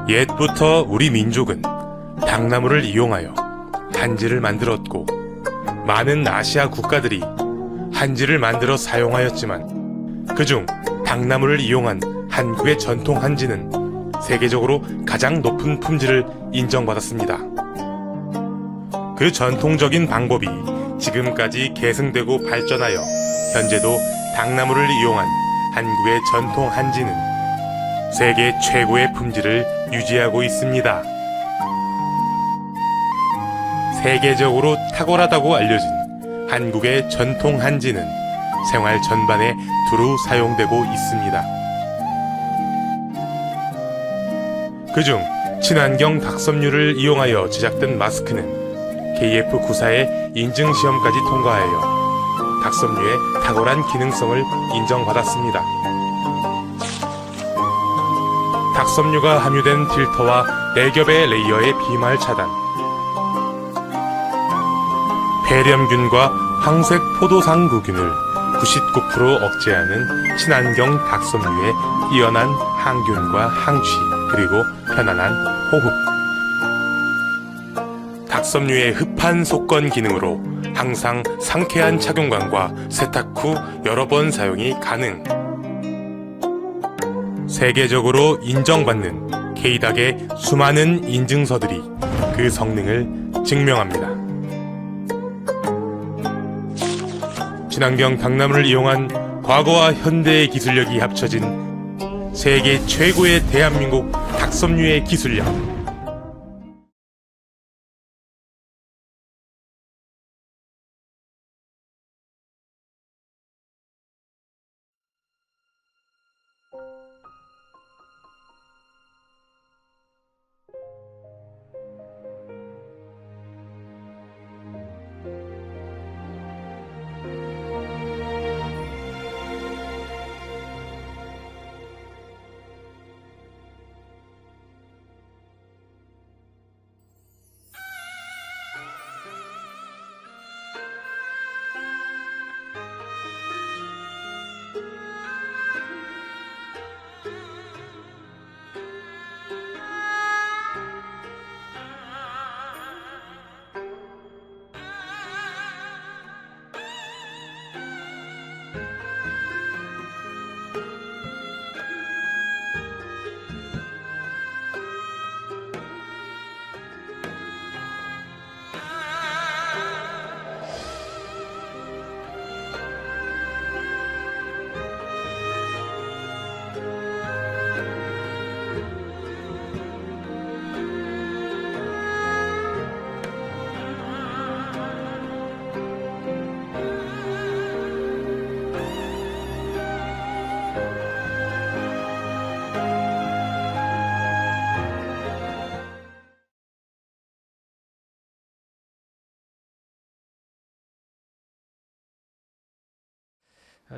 옛부터 우리 민족은 당나무를 이용하여 한지를 만들었고, 많은 아시아 국가들이 한지를 만들어 사용하였지만 그중 당나무를 이용한 한국의 전통 한지는 세계적으로 가장 높은 품질을 인정받았습니다. 그 전통적인 방법이 지금까지 계승되고 발전하여 현재도 당나무를 이용한 한국의 전통 한지는 세계 최고의 품질을 유지하고 있습니다. 세계적으로 탁월하다고 알려진 한국의 전통 한지는 생활 전반에 두루 사용되고 있습니다. 그중 친환경 닭섬유를 이용하여 제작된 마스크는 KF94의 인증시험까지 통과하여 닭섬유의 탁월한 기능성을 인정받았습니다. 닭섬유가 함유된 필터와 4겹의 레이어의 비말 차단, 폐렴균과 황색 포도상구균을 99% 억제하는 친환경 닭섬유의 뛰어난 항균과 항취, 그리고 편안한 호흡. 닭섬유의 흡한 속건 기능으로 항상 상쾌한 착용감과 세탁 후 여러 번 사용이 가능. 세계적으로 인정받는 K닭의 수많은 인증서들이 그 성능을 증명합니다. 친환경 당나무를 이용한 과거와 현대의 기술력이 합쳐진 세계 최고의 대한민국 닭섬유의 기술력.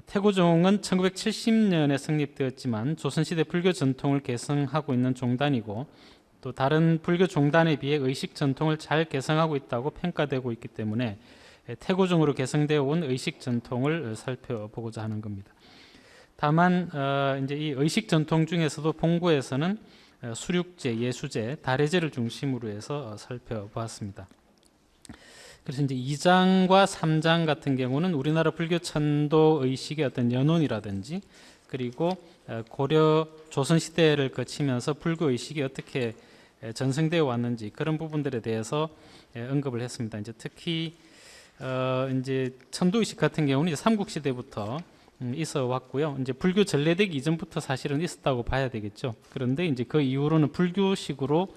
태고종은 1970년에 성립되었지만 조선시대 불교 전통을 계승하고 있는 종단이고, 또 다른 불교 종단에 비해 의식 전통을 잘 계승하고 있다고 평가되고 있기 때문에 태고종으로 계승되어 온 의식 전통을 살펴보고자 하는 겁니다. 다만 이제 이 의식 전통 중에서도 본구에서는 수륙제, 예수제, 다래제를 중심으로 해서 살펴보았습니다. 그래서 이제 2장과 3장 같은 경우는 우리나라 불교 천도 의식의 어떤 연원이라든지, 그리고 고려 조선 시대를 거치면서 불교 의식이 어떻게 전승되어 왔는지 그런 부분들에 대해서 언급을 했습니다. 이제 특히 이제 천도 의식 같은 경우는 이제 삼국시대부터 있어 왔고요. 이제 불교 전래되기 이전부터 사실은 있었다고 봐야 되겠죠. 그런데 이제 그 이후로는 불교식으로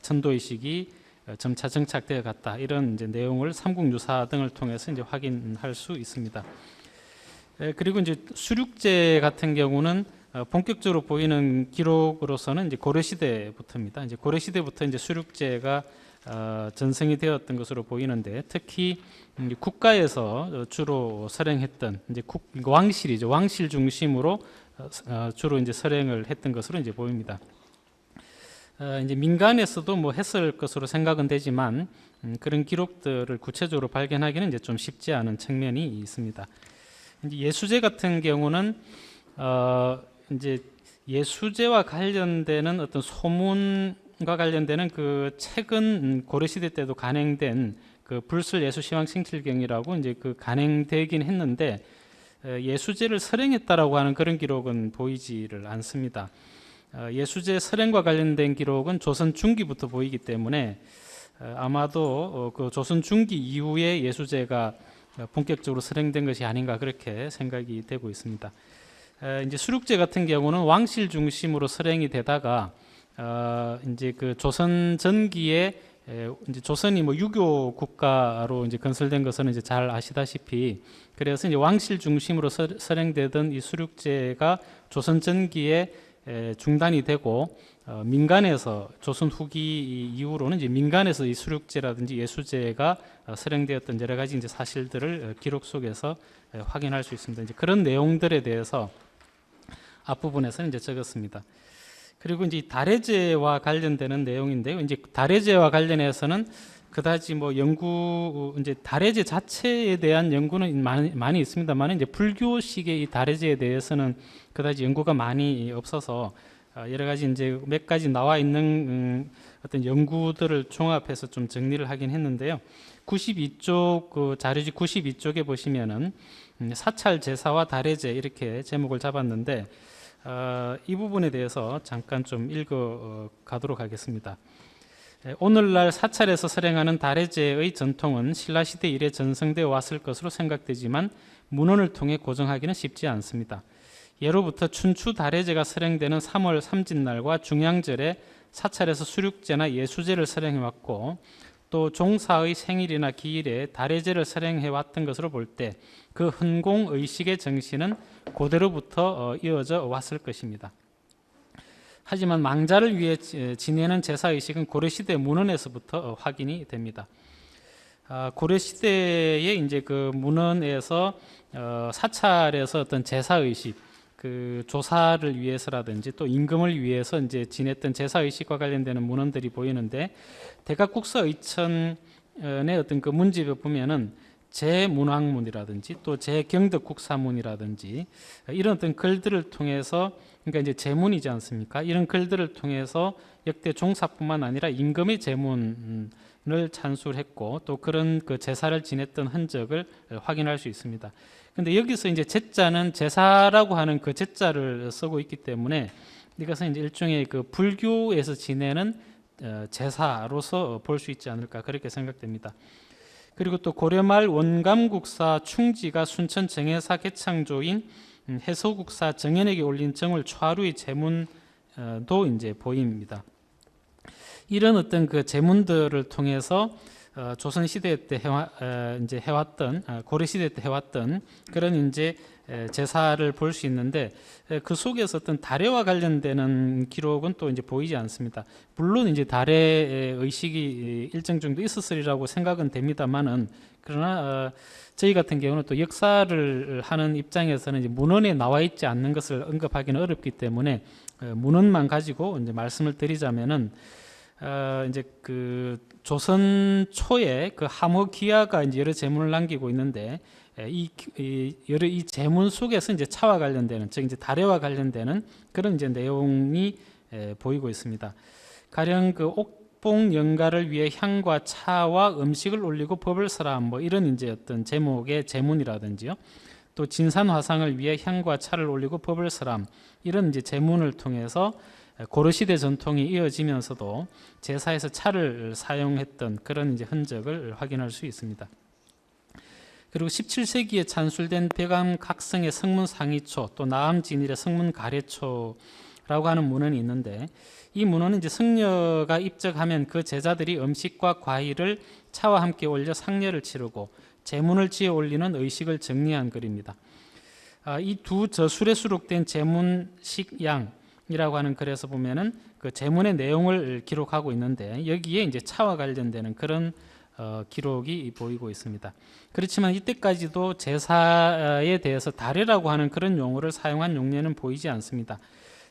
천도 의식이 점차 정착되어 갔다, 이런 이제 내용을 삼국유사 등을 통해서 이제 확인할 수 있습니다. 그리고 이제 수륙제 같은 경우는 본격적으로 보이는 기록으로서는 이제 고려시대부터입니다. 이제 고려시대부터 이제 수륙제가 전승이 되었던 것으로 보이는데, 특히 국가에서 주로 설행했던 이제 왕실이죠. 왕실 중심으로 주로 이제 설행을 했던 것으로 이제 보입니다. 이제 민간에서도 뭐 했을 것으로 생각은 되지만 그런 기록들을 구체적으로 발견하기는 이제 좀 쉽지 않은 측면이 있습니다. 이제 예수제 같은 경우는 이제 예수제와 관련되는 어떤 소문과 관련되는 그 최근 고려시대 때도 간행된 그 불술 예수시황 생칠경이라고 이제 그 간행되긴 했는데 예수제를 설행했다라고 하는 그런 기록은 보이지를 않습니다. 예수제 설행과 관련된 기록은 조선 중기부터 보이기 때문에 아마도 그 조선 중기 이후에 예수제가 본격적으로 설행된 것이 아닌가 그렇게 생각이 되고 있습니다. 이제 수륙제 같은 경우는 왕실 중심으로 설행이 되다가 이제 그 조선 전기에 이제 조선이 뭐 유교 국가로 이제 건설된 것은 이제 잘 아시다시피 그래서 이제 왕실 중심으로 설행되던 이 수륙제가 조선 전기에 중단이 되고 민간에서 조선 후기 이후로는 이제 민간에서 이 수륙제라든지 예수제가 설행되었던 여러 가지 이제 사실들을 기록 속에서 확인할 수 있습니다. 이제 그런 내용들에 대해서 앞부분에서 이제 적었습니다. 그리고 이제 다래제와 관련되는 내용인데요. 이제 다래제와 관련해서는 그다지 뭐 연구 이제 다래제 자체에 대한 연구는 많이 있습니다만 이제 불교식의 이 다래제에 대해서는 그다지 연구가 많이 없어서 여러 가지 이제 몇 가지 나와 있는 어떤 연구들을 종합해서 좀 정리를 하긴 했는데요. 92쪽 그 자료지 92쪽에 보시면은 사찰 제사와 다래제 이렇게 제목을 잡았는데 이 부분에 대해서 잠깐 좀 읽어 가도록 하겠습니다. 오늘날 사찰에서 설행하는 다래제의 전통은 신라시대 이래 전성되어 왔을 것으로 생각되지만 문헌을 통해 고정하기는 쉽지 않습니다. 예로부터 춘추 다래제가 설행되는 3월 삼진날과 중양절에 사찰에서 수륙제나 예수제를 설행해왔고 또 종사의 생일이나 기일에 다래제를 설행해왔던 것으로 볼 때 그 헌공의식의 정신은 고대로부터 이어져 왔을 것입니다. 하지만 망자를 위해 지내는 제사의식은 고려시대 문헌에서부터 확인이 됩니다. 고려시대의 이제 그 문헌에서 사찰에서 어떤 제사의식, 그 조사를 위해서라든지 또 임금을 위해서 이제 지냈던 제사의식과 관련되는 문헌들이 보이는데 대각국서 의천의 어떤 그 문집에 보면은 제문왕문이라든지 또 제경덕국사문이라든지 이런 어떤 글들을 통해서 그러니까 이제 제문이지 않습니까? 이런 글들을 통해서 역대 종사뿐만 아니라 임금의 제문을 찬술했고 또 그런 그 제사를 지냈던 흔적을 확인할 수 있습니다. 근데 여기서 이제 제자는 제사라고 하는 그 제자를 쓰고 있기 때문에 이것은 이제 일종의 그 불교에서 지내는 제사로서 볼 수 있지 않을까 그렇게 생각됩니다. 그리고 또 고려말 원감국사 충지가 순천 정해사 개창조인 해소국사 정현에게 올린 정월 초하루의 제문도 이제 보입니다. 이런 어떤 그 제문들을 통해서 조선 시대 때 이제 해왔던 고려 시대 때 해왔던 그런 이제 제사를 볼 수 있는데 그 속에서 어떤 다래와 관련되는 기록은 또 이제 보이지 않습니다. 물론 이제 다래의 의식이 일정 정도 있었으리라고 생각은 됩니다만은 그러나 저희 같은 경우는 또 역사를 하는 입장에서는 이제 문헌에 나와 있지 않는 것을 언급하기는 어렵기 때문에 문헌만 가지고 이제 말씀을 드리자면은 이제 그 조선 초에 그 함허 기하가 이제 여러 제문을 남기고 있는데 여러 이 제문 속에서 이제 차와 관련되는 즉 이제 다래와 관련되는 그런 이제 내용이 보이고 있습니다. 가령 그 옥봉 영가를 위해 향과 차와 음식을 올리고 법을 설함 뭐 이런 이제 어떤 제목의 제문이라든지요. 또 진산 화상을 위해 향과 차를 올리고 법을 설함 이런 이제 제문을 통해서 고려시대 전통이 이어지면서도 제사에서 차를 사용했던 그런 이제 흔적을 확인할 수 있습니다. 그리고 17세기에 찬술된 백암 각성의 성문 상이초 또 나암진일의 성문 가래초라고 하는 문헌이 있는데 이 문헌은 이제 성녀가 입적하면 그 제자들이 음식과 과일을 차와 함께 올려 상례를 치르고 제문을 지어 올리는 의식을 정리한 글입니다. 이 두 저술에 수록된 제문식양 이라고 하는 글에서 보면은 그 제문의 내용을 기록하고 있는데 여기에 이제 차와 관련되는 그런 기록이 보이고 있습니다. 그렇지만 이때까지도 제사에 대해서 다래라고 하는 그런 용어를 사용한 용례는 보이지 않습니다.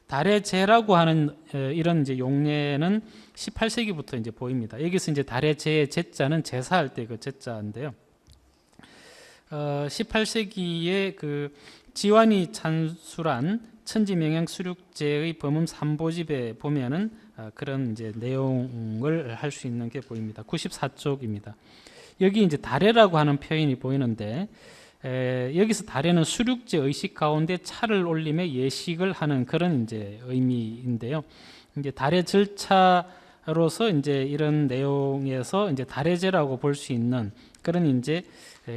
다래제라고 하는 이런 이제 용례는 18세기부터 이제 보입니다. 여기서 이제 다래제의 제자는 제사할 때 그 제자인데요. 18세기에 그 지완이 찬술한 천지명양 수륙제의 범음 3보집에 보면은 그런 이제 내용을 할 수 있는 게 보입니다. 94쪽입니다. 여기 이제 다래라고 하는 표현이 보이는데 여기서 다래는 수륙제 의식 가운데 차를 올림에 예식을 하는 그런 이제 의미인데요. 이제 다래 절차로서 이제 이런 내용에서 이제 다래제라고 볼 수 있는 그런 이제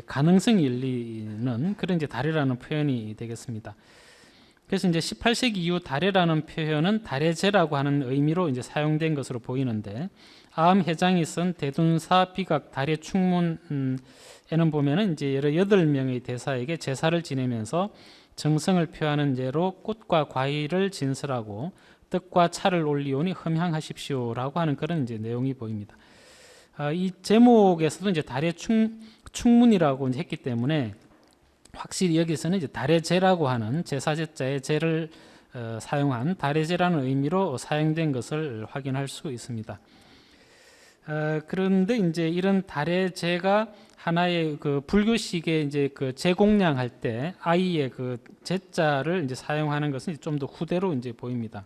가능성이 열리는 그런 이제 다래라는 표현이 되겠습니다. 그래서 이제 18세기 이후 다래라는 표현은 다래제라고 하는 의미로 이제 사용된 것으로 보이는데 아암회장이 쓴 대둔사 비각 다래 충문에는 보면은 이제 여러 8명의 대사에게 제사를 지내면서 정성을 표하는 예로 꽃과 과일을 진설하고 떡과 차를 올리오니 흠향하십시오라고 하는 그런 이제 내용이 보입니다. 이 제목에서도 이제 다래 충문이라고 이제 했기 때문에 확실히 여기서는 이제 다래제라고 하는 제사제자의 제를 사용한 다래제라는 의미로 사용된 것을 확인할 수 있습니다. 그런데 이제 이런 다래제가 하나의 그 불교식의 이제 그 제공량할 때 아이의 그 제자를 이제 사용하는 것은 좀 더 후대로 이제 보입니다.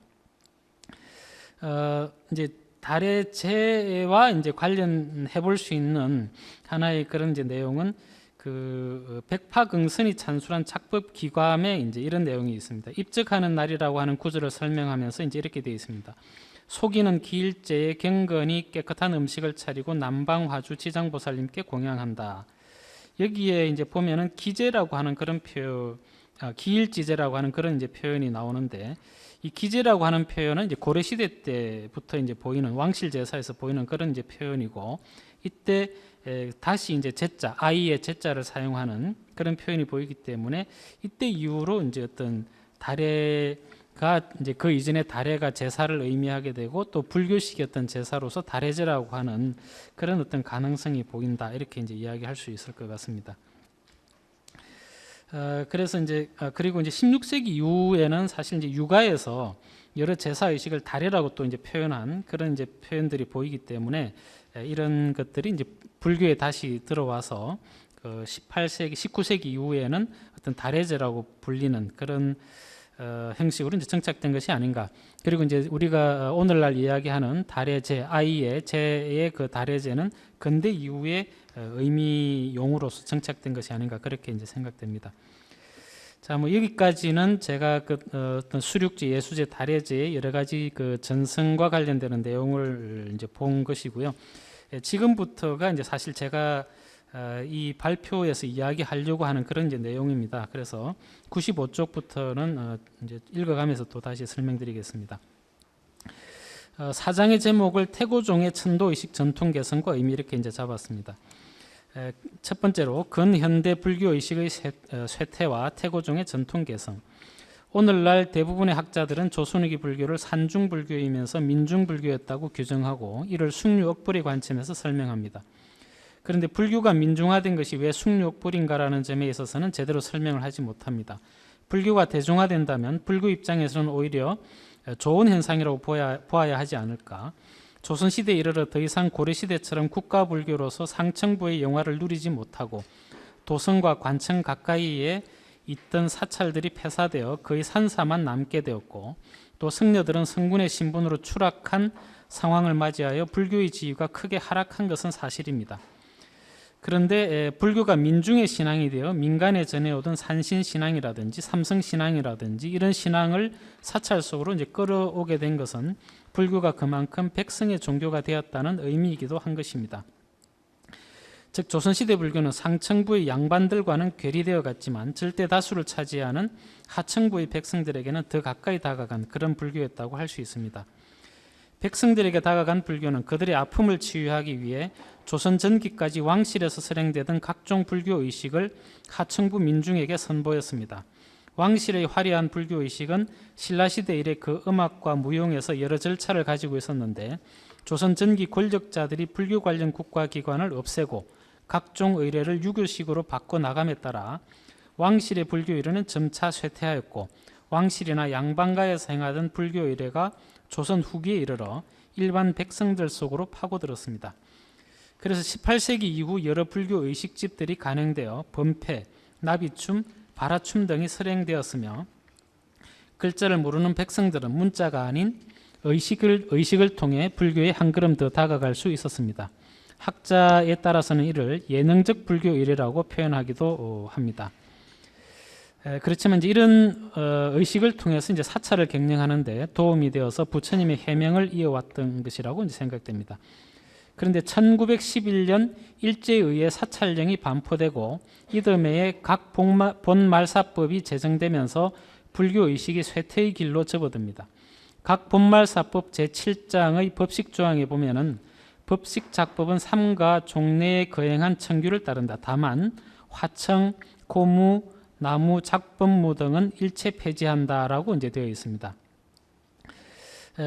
이제 다래제와 이제 관련해 볼 수 있는 하나의 그런 이제 내용은 그 백파긍선이 찬술한 착법 기감에 이제 이런 내용이 있습니다. 입적하는 날이라고 하는 구절을 설명하면서 이제 이렇게 되어 있습니다. 속이는 기일제에 경건히 깨끗한 음식을 차리고 남방화주 지장보살님께 공양한다. 여기에 이제 보면은 기제라고 하는 그런 표현, 기일지제라고 하는 그런 이제 표현이 나오는데 이 기제라고 하는 표현은 이제 고려 시대 때부터 이제 보이는 왕실 제사에서 보이는 그런 이제 표현이고 이때 다시 이제 제자, 아이의 제자를 사용하는 그런 표현이 보이기 때문에 이때 이후로 이제 어떤 다래가 이제 그 이전에 다래가 제사를 의미하게 되고 또 불교식의 어떤 제사로서 다래제라고 하는 그런 어떤 가능성이 보인다 이렇게 이제 이야기할 수 있을 것 같습니다. 그래서 이제 그리고 이제 16세기 이후에는 사실 이제 육아에서 여러 제사 의식을 다래라고 또 이제 표현한 그런 이제 표현들이 보이기 때문에 이런 것들이 이제 불교에 다시 들어와서 그 18세기, 19세기 이후에는 어떤 다래제라고 불리는 그런 형식으로 이제 정착된 것이 아닌가. 그리고 이제 우리가 오늘날 이야기하는 다래제, 아이의 제의 그 다래제는 근대 이후에 의미용으로서 정착된 것이 아닌가 그렇게 이제 생각됩니다. 자, 뭐 여기까지는 제가 그 어떤 수륙제, 예수제, 다래제의 여러 가지 그 전승과 관련되는 내용을 이제 본 것이고요. 지금부터가 이제 사실 제가 이 발표에서 이야기하려고 하는 그런 이제 내용입니다. 그래서 95쪽부터는 이제 읽어가면서 또 다시 설명드리겠습니다. 사장의 제목을 태고종의 천도의식 전통 개선과 의미 이렇게 이제 잡았습니다. 첫 번째로 근현대 불교 의식의 쇠퇴와 태고종의 전통 개선. 오늘날 대부분의 학자들은 조선후기 불교를 산중불교이면서 민중불교였다고 규정하고 이를 숭유억불의 관점에서 설명합니다. 그런데 불교가 민중화된 것이 왜 숭유억불인가라는 점에 있어서는 제대로 설명을 하지 못합니다. 불교가 대중화된다면 불교 입장에서는 오히려 좋은 현상이라고 보아야 하지 않을까. 조선시대에 이르러 더 이상 고려시대처럼 국가불교로서 상층부의 영화를 누리지 못하고 도성과 관청 가까이에 있던 사찰들이 폐사되어 거의 산사만 남게 되었고 또 성녀들은 성군의 신분으로 추락한 상황을 맞이하여 불교의 지위가 크게 하락한 것은 사실입니다. 그런데 불교가 민중의 신앙이 되어 민간에 전해오던 산신신앙이라든지 삼성신앙이라든지 이런 신앙을 사찰 속으로 이제 끌어오게 된 것은 불교가 그만큼 백성의 종교가 되었다는 의미이기도 한 것입니다. 즉 조선시대 불교는 상층부의 양반들과는 괴리되어 갔지만 절대 다수를 차지하는 하층부의 백성들에게는 더 가까이 다가간 그런 불교였다고 할 수 있습니다. 백성들에게 다가간 불교는 그들의 아픔을 치유하기 위해 조선 전기까지 왕실에서 설행되던 각종 불교 의식을 하층부 민중에게 선보였습니다. 왕실의 화려한 불교 의식은 신라시대 이래 그 음악과 무용에서 여러 절차를 가지고 있었는데 조선 전기 권력자들이 불교 관련 국가기관을 없애고 각종 의례를 유교식으로 바꿔나감에 따라 왕실의 불교 의례는 점차 쇠퇴하였고 왕실이나 양반가에서 행하던 불교 의례가 조선 후기에 이르러 일반 백성들 속으로 파고들었습니다. 그래서 18세기 이후 여러 불교 의식집들이 간행되어 범패, 나비춤, 바라춤 등이 설행되었으며 글자를 모르는 백성들은 문자가 아닌 의식을 통해 불교에 한 걸음 더 다가갈 수 있었습니다. 학자에 따라서는 이를 예능적 불교일이라고 표현하기도 합니다. 그렇지만 이제 이런 의식을 통해서 이제 사찰을 경영하는데 도움이 되어서 부처님의 해명을 이어왔던 것이라고 이제 생각됩니다. 그런데 1911년 일제에 의해 사찰령이 반포되고 이듬해에 각 본말사법이 제정되면서 불교 의식이 쇠퇴의 길로 접어듭니다. 각 본말사법 제7장의 법식 조항에 보면은 법식 작법은 삼가 종래에 거행한 청규를 따른다. 다만 화청, 고무, 나무, 작법무 등은 일체 폐지한다라고 이제 되어 있습니다.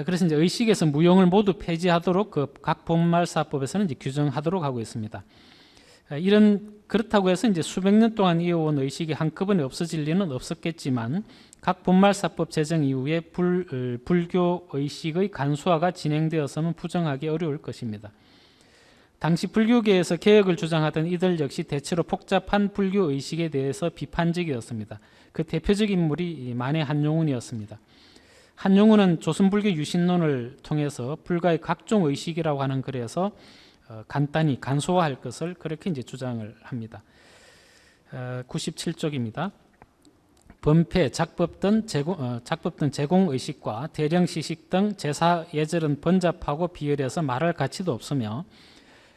그래서 이제 의식에서 무용을 모두 폐지하도록 그 각 본말사법에서는 이제 규정하도록 하고 있습니다. 그렇다고 해서 이제 수백 년 동안 이어온 의식이 한꺼번에 없어질 리는 없었겠지만 각 본말사법 제정 이후에 불교 의식의 간소화가 진행되어서는 부정하기 어려울 것입니다. 당시 불교계에서 개혁을 주장하던 이들 역시 대체로 복잡한 불교 의식에 대해서 비판적이었습니다. 그 대표적인 인물이 만해 한용운이었습니다. 한용운은 조선불교 유신론을 통해서 불가의 각종 의식이라고 하는 글에서 간단히 간소화할 것을 그렇게 이제 주장을 합니다. 97쪽입니다. 범패, 작법 등 제공 의식과 대령 시식 등 제사 예절은 번잡하고 비열해서 말할 가치도 없으며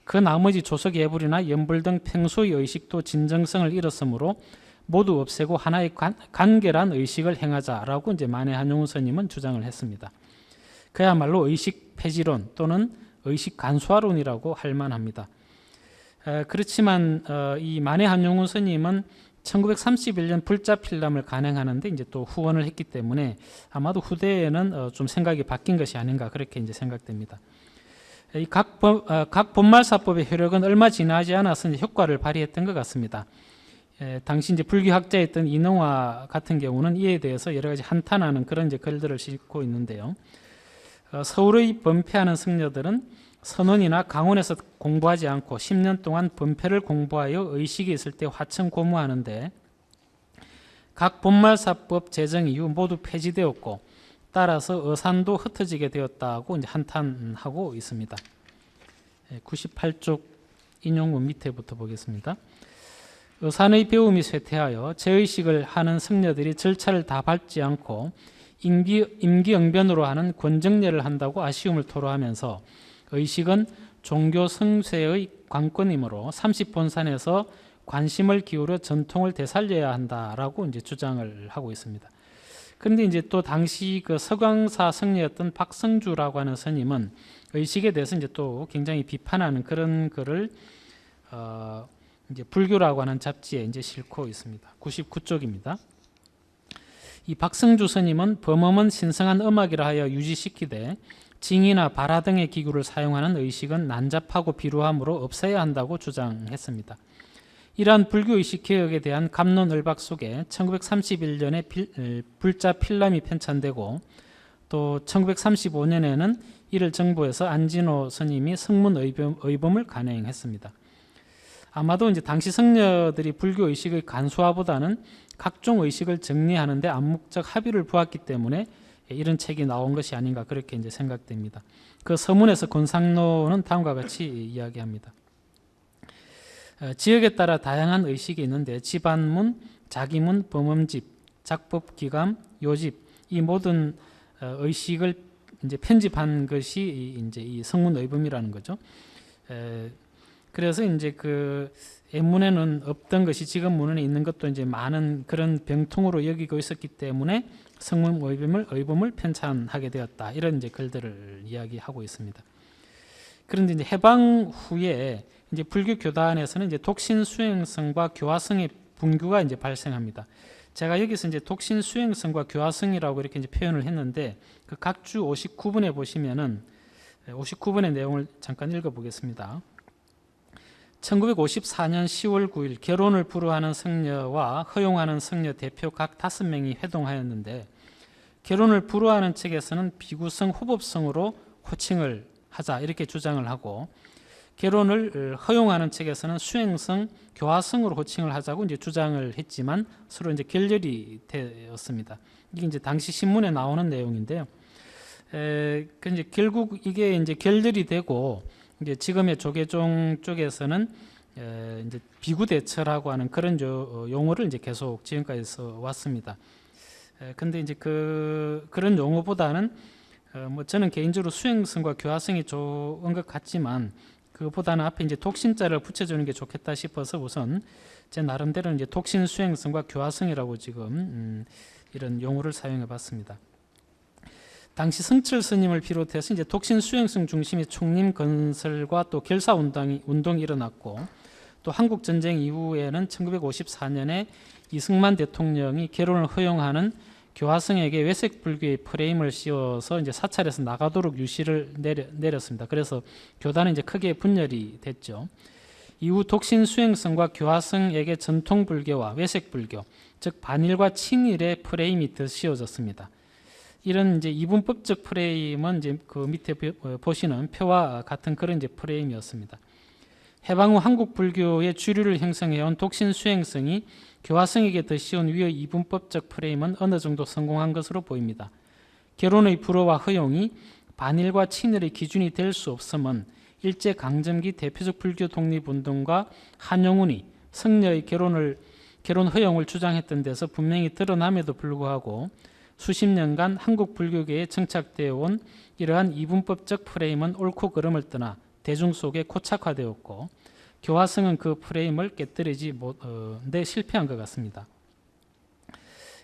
그 나머지 조석 예불이나 연불 등 평소의 의식도 진정성을 잃었으므로 모두 없애고 하나의 간결한 의식을 행하자라고 이제 만해 한용운 스님은 주장을 했습니다. 그야말로 의식 폐지론 또는 의식 간소화론이라고 할 만합니다. 그렇지만 이 만해 한용운 스님은 1931년 불자필람을 간행하는데 이제 또 후원을 했기 때문에 아마도 후대에는 좀 생각이 바뀐 것이 아닌가 그렇게 이제 생각됩니다. 이 각 본말사법의 효력은 얼마 지나지 않아서 이제 효과를 발휘했던 것 같습니다. 당시 이제 불교학자였던 이능화 같은 경우는 이에 대해서 여러 가지 한탄하는 그런 이제 글들을 싣고 있는데요. 서울의 범패하는 승려들은 선원이나 강원에서 공부하지 않고 10년 동안 범패를 공부하여 의식이 있을 때 화청 고무하는데 각 본말사법 제정 이후 모두 폐지되었고 따라서 어산도 흩어지게 되었다고 이제 한탄하고 있습니다. 98쪽 인용문 밑에부터 보겠습니다. 어산의 배움이 쇠퇴하여 재의식을 하는 승려들이 절차를 다 밟지 않고 임기응변으로 하는 권정례를 한다고 아쉬움을 토로하면서 의식은 종교 성쇠의 관건이므로 30본산에서 관심을 기울여 전통을 되살려야 한다라고 이제 주장을 하고 있습니다. 그런데 이제 또 당시 그 서광사 성녀였던 박성주라고 하는 스님은 의식에 대해서 이제 또 굉장히 비판하는 그런 글을 이제 불교라고 하는 잡지에 이제 싣고 있습니다. 99쪽입니다. 이 박성주 스님은 범엄은 신성한 음악이라 하여 유지시키되 징이나 발화 등의 기구를 사용하는 의식은 난잡하고 비루함으로 없애야 한다고 주장했습니다. 이러한 불교의식 개혁에 대한 갑론을박 속에 1931년에 불자 필람이 편찬되고 또 1935년에는 이를 정부해서 안진호 스님이 성문의범을 간행했습니다. 아마도 이제 당시 성녀들이 불교의식의 간소화보다는 각종 의식을 정리하는 데 암묵적 합의를 보았기 때문에 이런 책이 나온 것이 아닌가 그렇게 이제 생각됩니다. 그 서문에서 권상로는 다음과 같이 이야기합니다. 지역에 따라 다양한 의식이 있는데 집안문, 자기문, 범음집, 작법기감, 요집 이 모든 의식을 이제 편집한 것이 이제 이 성문의범이라는 거죠. 그래서 이제 그 옛문에는 없던 것이 지금 문헌에 있는 것도 이제 많은 그런 병통으로 여기고 있었기 때문에 성문의범을 편찬하게 되었다. 이런 이제 글들을 이야기하고 있습니다. 그런데 이제 해방 후에 이제 불교 교단에서는 이제 독신 수행성과 교화성의 분규가 이제 발생합니다. 제가 여기서 이제 독신 수행성과 교화성이라고 이렇게 이제 표현을 했는데 그 각주 59분에 보시면은 59분의 내용을 잠깐 읽어보겠습니다. 1954년 10월 9일 결혼을 불허하는 성녀와 허용하는 성녀 대표 각 5명이 회동하였는데 결혼을 불허하는 측에서는 비구성, 후법성으로 호칭을 하자 이렇게 주장을 하고 결혼을 허용하는 측에서는 수행성, 교화성으로 호칭을 하자고 이제 주장을 했지만 서로 이제 결렬이 되었습니다. 이게 이제 당시 신문에 나오는 내용인데요. 그 이제 결국 이게 이제 결렬이 되고 이제 지금의 조계종 쪽에서는 이제 비구대처라고 하는 그런 용어를 이제 계속 지금까지 써 왔습니다. 근데 이제 그런 용어보다는 뭐 저는 개인적으로 수행성과 교화성이 좋은 것 같지만 그보다는 앞에 이제 독신자를 붙여주는 게 좋겠다 싶어서 우선 제 나름대로 이제 독신 수행성과 교화성이라고 지금 이런 용어를 사용해봤습니다. 당시 성철 스님을 비롯해서 이제 독신 수행성 중심의 총림 건설과 또 결사 운동이 일어났고 또 한국 전쟁 이후에는 1954년에 이승만 대통령이 결혼을 허용하는 교화성에게 외색 불교의 프레임을 씌워서 이제 사찰에서 나가도록 유시를 내렸습니다. 그래서 교단은 이제 크게 분열이 됐죠. 이후 독신 수행성과 교화성에게 전통 불교와 외색 불교, 즉 반일과 친일의 프레임이 더 씌워졌습니다. 이런 이제 이분법적 프레임은 이제 그 밑에 보시는 표와 같은 그런 이제 프레임이었습니다. 해방 후 한국 불교의 주류를 형성해온 독신 수행성이 교화성에게 더 씌운 위의 이분법적 프레임은 어느 정도 성공한 것으로 보입니다. 결혼의 불허와 허용이 반일과 친일의 기준이 될 수 없음은 일제 강점기 대표적 불교 독립운동가 한용운이 성녀의 결혼 허용을 주장했던 데서 분명히 드러남에도 불구하고 수십 년간 한국 불교계에 정착되어 온 이러한 이분법적 프레임은 옳고 그름을 떠나 대중 속에 고착화되었고 교화성은 그 프레임을 깨뜨리지 못해 실패한 것 같습니다.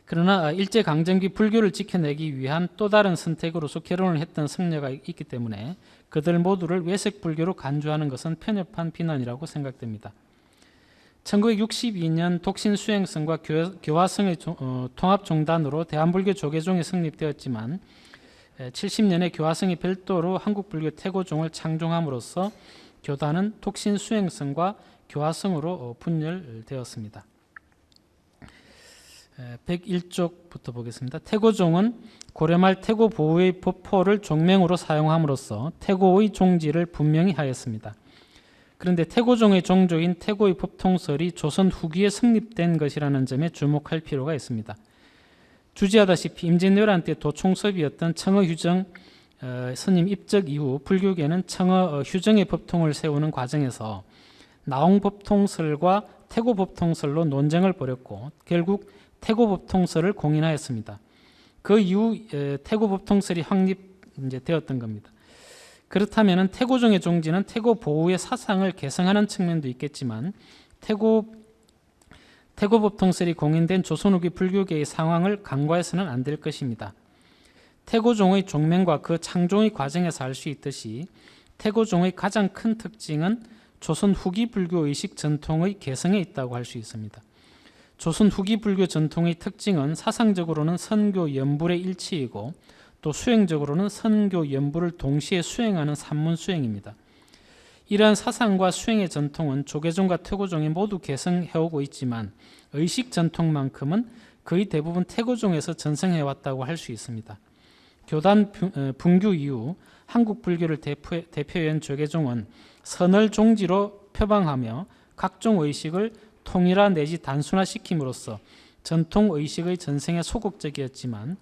그러나 일제강점기 불교를 지켜내기 위한 또 다른 선택으로서 결혼을 했던 성녀가 있기 때문에 그들 모두를 외색 불교로 간주하는 것은 편협한 비난이라고 생각됩니다. 1962년 독신 수행성과 교화성의 통합종단으로 대한불교 조계종이 성립되었지만 70년에 교화성이 별도로 한국불교 태고종을 창종함으로써 교단은 독신 수행성과 교화성으로 분열되었습니다. 101쪽부터 보겠습니다. 태고종은 고려말 태고 보호의 법포를 종명으로 사용함으로써 태고의 종지를 분명히 하였습니다. 그런데 태고종의 종조인 태고의 법통설이 조선 후기에 성립된 것이라는 점에 주목할 필요가 있습니다. 주지하다시피 임진왜란 때 도총섭이었던 청어휴정 스님 입적 이후 불교계는 청어휴정의 법통을 세우는 과정에서 나홍법통설과 태고법통설로 논쟁을 벌였고 결국 태고법통설을 공인하였습니다. 그 이후 태고법통설이 확립되었던 겁니다. 그렇다면 태고종의 종지는 태고 보호의 사상을 개성하는 측면도 있겠지만 태고법통설이 공인된 조선 후기 불교계의 상황을 간과해서는 안 될 것입니다. 태고종의 종명과 그 창종의 과정에서 알 수 있듯이 태고종의 가장 큰 특징은 조선 후기 불교 의식 전통의 개성에 있다고 할 수 있습니다. 조선 후기 불교 전통의 특징은 사상적으로는 선교 연불의 일치이고 또 수행적으로는 선교 연불을 동시에 수행하는 산문 수행입니다. 이러한 사상과 수행의 전통은 조계종과 태고종이 모두 계승해오고 있지만 의식 전통만큼은 거의 대부분 태고종에서 전승해왔다고 할 수 있습니다. 교단 분규 이후 한국 불교를 대표한 조계종은 선을 종지로 표방하며 각종 의식을 통일화 내지 단순화시킴으로써 전통 의식의 전승에 소극적이었지만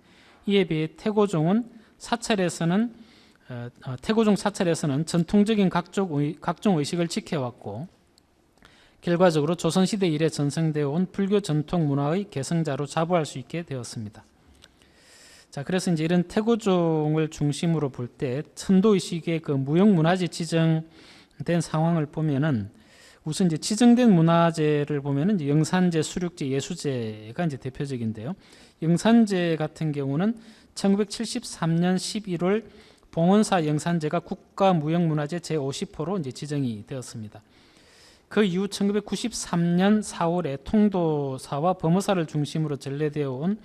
이에 비해 태고종 사찰에서는 전통적인 각종 의식을 지켜왔고 결과적으로 조선시대 이래 전승되어 온 불교 전통 문화의 계승자로 자부할 수 있게 되었습니다. 자, 그래서 이제 이런 태고종을 중심으로 볼 때 천도의식의 그 무형문화재 지정된 상황을 보면은 우선 이제 지정된 문화재를 보면은 이제 영산재, 수륙재, 예수재가 이제 대표적인데요. 영산재 같은 경우는 1973년 11월 봉원사 영산재가 국가무형문화재 제50호로 이제 지정이 되었습니다. 그 이후 1993년 4월에 통도사와 범어사를 중심으로 전래되어 온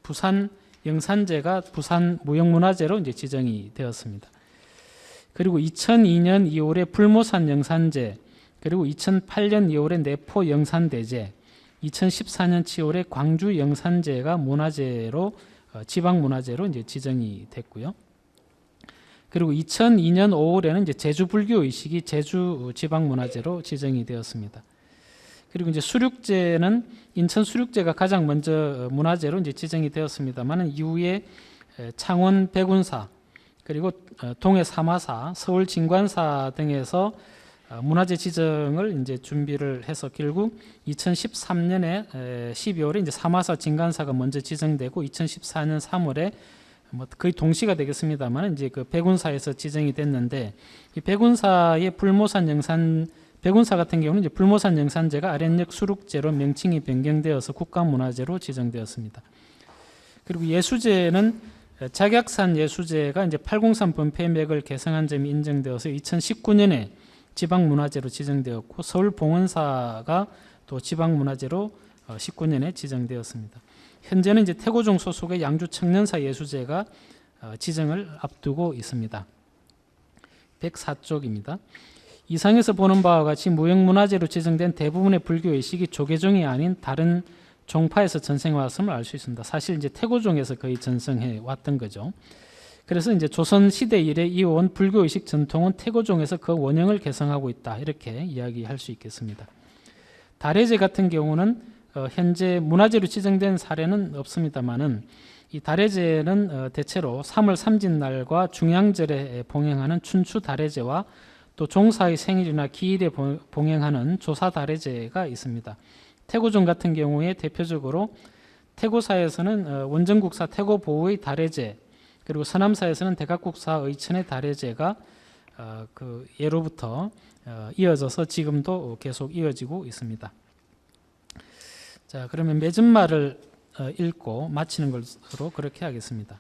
부산 영산재가 부산 무형문화재로 이제 지정이 되었습니다. 그리고 2002년 2월에 불모산 영산재, 그리고 2008년 2월에 내포 영산대제, 2014년 7월에 광주 영산재가 문화재로 지방 문화재로 이제 지정이 됐고요. 그리고 2002년 5월에는 이제 제주 불교 의식이 제주 지방문화재로 지정이 되었습니다. 그리고 이제 수륙제는 인천 수륙제가 가장 먼저 문화재로 이제 지정이 되었습니다만 이후에 창원 백운사 그리고 동해 사마사, 서울 진관사 등에서 문화재 지정을 이제 준비를 해서 결국 2013년에 12월에 이제 사마사 진관사가 먼저 지정되고 2014년 3월에 뭐 거의 동시가 되겠습니다만 이제 그 백운사에서 지정이 됐는데 이 백운사의 불모산 영산 백운사 같은 경우는 이제 불모산 영산제가 아랫역 수륙제로 명칭이 변경되어서 국가문화재로 지정되었습니다. 그리고 예수제는 작약산 예수제가 이제 803 범폐맥을 개성한 점이 인정되어서 2019년에 지방문화재로 지정되었고 서울 봉은사가 또 지방문화재로 19년에 지정되었습니다. 현재는 이제 태고종 소속의 양주 청년사 예수제가 지정을 앞두고 있습니다. 104쪽입니다. 이상에서 보는 바와 같이 무형문화재로 지정된 대부분의 불교 의식이 조계종이 아닌 다른 종파에서 전생해 왔음을 알 수 있습니다. 사실 이제 태고종에서 거의 전승해 왔던 거죠. 그래서 이제 조선 시대 이래 이어온 불교 의식 전통은 태고종에서 그 원형을 개성하고 있다 이렇게 이야기할 수 있겠습니다. 다래제 같은 경우는 현재 문화재로 지정된 사례는 없습니다만은 이 다래제는 대체로 3월 삼진날과 중양절에 봉행하는 춘추 다래제와 또 종사의 생일이나 기일에 봉행하는 조사 다래제가 있습니다. 태고종 같은 경우에 대표적으로 태고사에서는 원정국사 태고보의 다래제 그리고 서남사에서는 대각국사 의천의 다래제가 그 예로부터 이어져서 지금도 계속 이어지고 있습니다. 자, 그러면 맺은말을 읽고 마치는 것으로 그렇게 하겠습니다.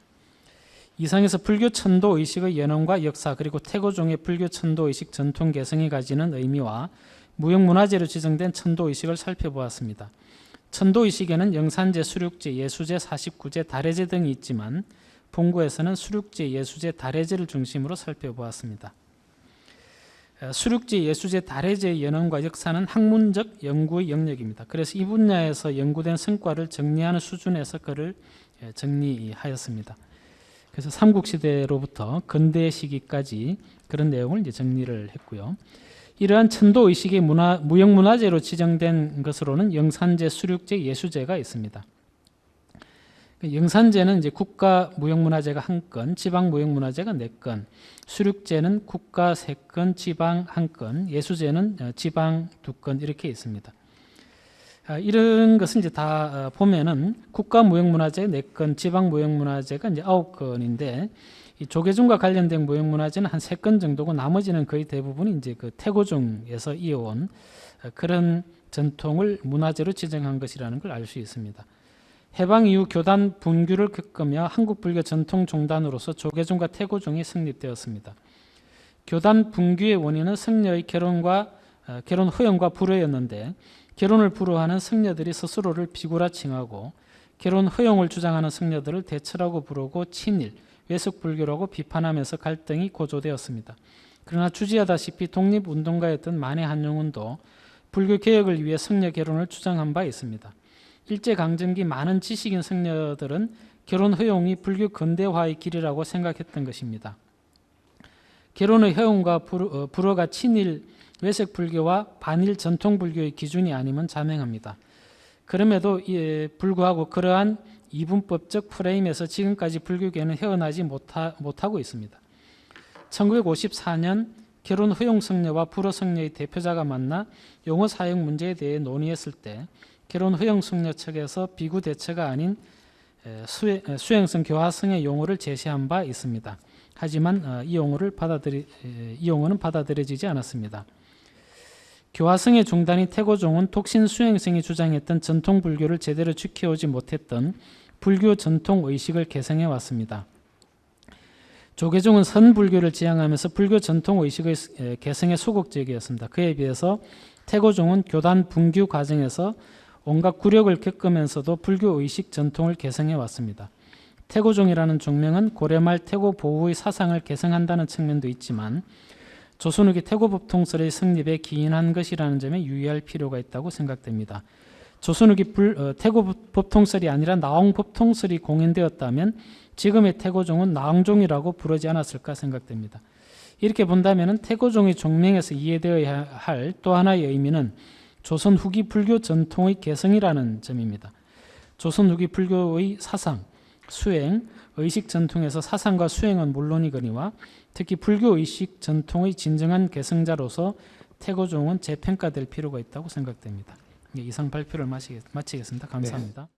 이상에서 불교 천도 의식의 연원과 역사 그리고 태고종의 불교 천도 의식 전통 개성이 가지는 의미와 무형문화재로 지정된 천도 의식을 살펴보았습니다. 천도 의식에는 영산제, 수륙제, 예수제, 49제, 다래제 등이 있지만 본구에서는 수륙제, 예수제, 다래제를 중심으로 살펴보았습니다. 수륙제, 예수제, 다래제의 연원과 역사는 학문적 연구의 영역입니다. 그래서 이 분야에서 연구된 성과를 정리하는 수준에서 그를 정리하였습니다. 그래서 삼국시대로부터 근대 시기까지 그런 내용을 이제 정리를 했고요. 이러한 천도 의식의 무형문화재로 지정된 것으로는 영산제, 수륙제, 예수제가 있습니다. 영산제는 이제 국가 무형문화재가 1건, 지방 무형문화재가 4건, 수륙제는 국가 3건, 지방 1건, 예수제는 지방 2건 이렇게 있습니다. 이런 것을 이제 다 보면은 국가 무형문화재 4건, 지방 무형문화재가 이제 9건인데 이 조계종과 관련된 무형문화재는 한 3건 정도고 나머지는 거의 대부분이 이제 그 태고종에서 이어온 그런 전통을 문화재로 지정한 것이라는 걸 알 수 있습니다. 해방 이후 교단 분규를 겪으며 한국불교 전통종단으로서 조계종과 태고종이 성립되었습니다. 교단 분규의 원인은 성녀의 결혼 허용과 불허였는데 결혼을 불허하는 성녀들이 스스로를 비구라 칭하고 결혼 허용을 주장하는 성녀들을 대처라고 부르고 친일, 외석불교라고 비판하면서 갈등이 고조되었습니다. 그러나 주지하다시피 독립운동가였던 만해 한용운도 불교 개혁을 위해 성녀 결혼을 주장한 바 있습니다. 일제강점기 많은 지식인 성녀들은 결혼 허용이 불교 근대화의 길이라고 생각했던 것입니다. 결혼의 허용과 불허가 친일, 외색불교와 반일 전통불교의 기준이 아니면 자명합니다. 그럼에도 불구하고 그러한 이분법적 프레임에서 지금까지 불교계는 헤어나지 못하고 있습니다. 1954년 결혼 허용 성녀와 불허 성녀의 대표자가 만나 용어 사용 문제에 대해 논의했을 때 결혼 허용 성녀 측에서 비구 대처가 아닌 수행성 교화성의 용어를 제시한 바 있습니다. 하지만 이 용어는 받아들여지지 않았습니다. 교화성의 중단인 태고종은 독신 수행성이 주장했던 전통 불교를 제대로 지켜오지 못했던 불교 전통 의식을 개성해 왔습니다. 조계종은 선불교를 지향하면서 불교 전통 의식의 개성에 소극적이었습니다. 그에 비해서 태고종은 교단 분규 과정에서 온갖 굴욕을 겪으면서도 불교 의식 전통을 개성해 왔습니다. 태고종이라는 종명은 고려말 태고 보우의 사상을 개성한다는 측면도 있지만 조선 후기 태고법통설의 성립에 기인한 것이라는 점에 유의할 필요가 있다고 생각됩니다. 조선 후기 태고 법통설이 아니라 나홍 법통설이 공인되었다면 지금의 태고종은 나홍종이라고 부르지 않았을까 생각됩니다. 이렇게 본다면 태고종의 종명에서 이해되어야 할 또 하나의 의미는 조선 후기 불교 전통의 개성이라는 점입니다. 조선 후기 불교의 사상, 수행, 의식 전통에서 사상과 수행은 물론이거니와 특히 불교 의식 전통의 진정한 개성자로서 태고종은 재평가될 필요가 있다고 생각됩니다. 이상 발표를 마치겠습니다. 감사합니다.